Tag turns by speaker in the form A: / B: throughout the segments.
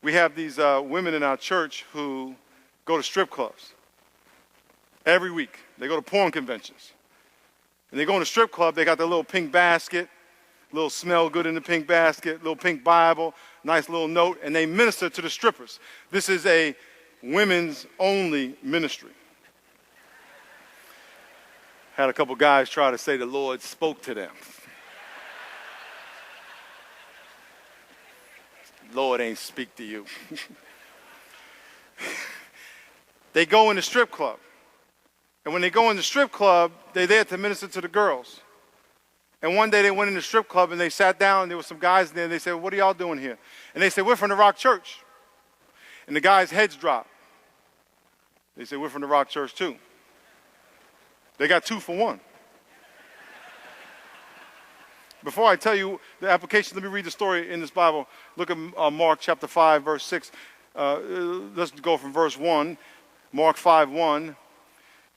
A: we have these women in our church who go to strip clubs every week. They go to porn conventions. And they go in the strip club, they got their little pink basket, little smell good in the pink basket, little pink Bible, nice little note, and they minister to the strippers. This is a women's only ministry. Had a couple guys try to say the Lord spoke to them. Lord ain't speak to you. They go in the strip club. And when they go in the strip club, they're there to minister to the girls. And one day they went in the strip club and they sat down and there were some guys in there and they said, what are y'all doing here? And they said, we're from the Rock Church. And the guys' heads dropped. They said, we're from the Rock Church too. They got 2 for 1. Before I tell you the application, let me read the story in this Bible. Look at Mark chapter 5, verse 6. Let's go from verse 1. Mark 5:1.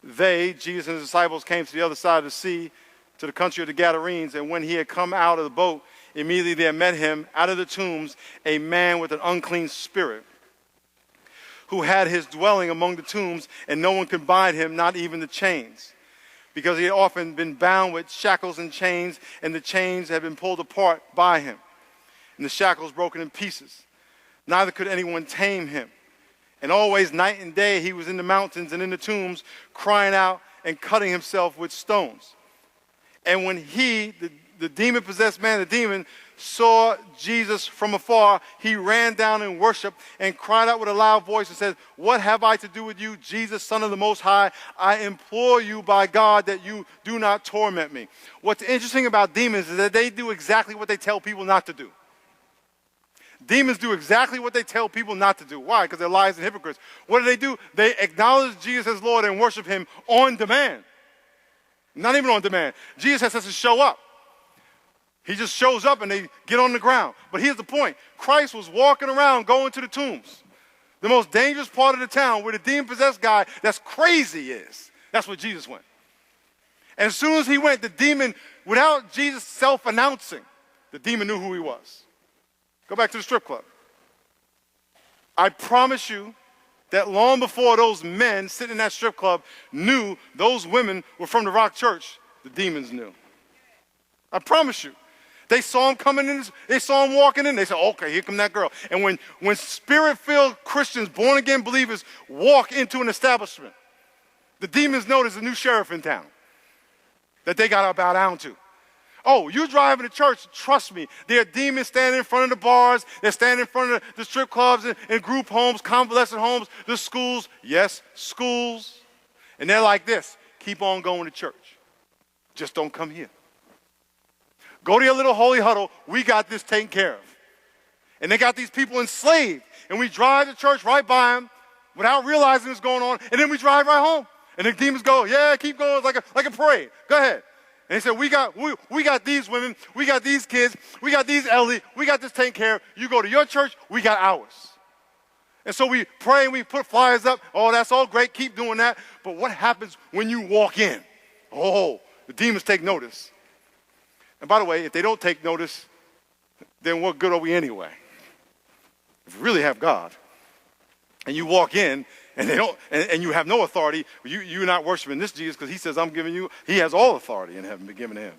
A: They, Jesus and his disciples, came to the other side of the sea, to the country of the Gadarenes, and when he had come out of the boat, immediately there met him out of the tombs a man with an unclean spirit, who had his dwelling among the tombs, and no one could bind him, not even the chains, because he had often been bound with shackles and chains, and the chains had been pulled apart by him, and the shackles broken in pieces. Neither could anyone tame him. And always, night and day, he was in the mountains and in the tombs, crying out and cutting himself with stones. And when he, the demon-possessed man, the demon, saw Jesus from afar, he ran down and worshiped and cried out with a loud voice and said, what have I to do with you, Jesus, Son of the Most High? I implore you by God that you do not torment me. What's interesting about demons is that they do exactly what they tell people not to do. Demons do exactly what they tell people not to do. Why? Because they're liars and hypocrites. What do? They acknowledge Jesus as Lord and worship him on demand. Not even on demand. Jesus has to show up. He just shows up and they get on the ground. But here's the point. Christ was walking around going to the tombs. The most dangerous part of the town where the demon-possessed guy that's crazy is. That's where Jesus went. And as soon as he went, the demon, without Jesus self-announcing, the demon knew who he was. Go back to the strip club. I promise you that long before those men sitting in that strip club knew those women were from the Rock Church, the demons knew. I promise you. They saw him coming in, they saw him walking in, they said, okay, here come that girl. And when spirit-filled Christians, born-again believers, walk into an establishment, the demons know there's a new sheriff in town that they got to bow down to. Oh, you're driving to church, trust me, there are demons standing in front of the bars, they're standing in front of the strip clubs and group homes, convalescent homes, the schools, yes, schools. And they're like this, keep on going to church. Just don't come here. Go to your little holy huddle, we got this taken care of. And they got these people enslaved, and we drive to church right by them without realizing what's going on, and then we drive right home. And the demons go, yeah, keep going, it's like a parade. Go ahead. And he said, we got these women, we got these kids, we got these elderly, we got this taken care of. You go to your church, we got ours. And so we pray and we put flyers up. Oh, that's all great, keep doing that. But what happens when you walk in? Oh, the demons take notice. And by the way, if they don't take notice, then what good are we anyway? If we really have God, and you walk in, and they don't, and you have no authority, you're not worshiping this Jesus because he says, I'm giving you, he has all authority in heaven been given to him.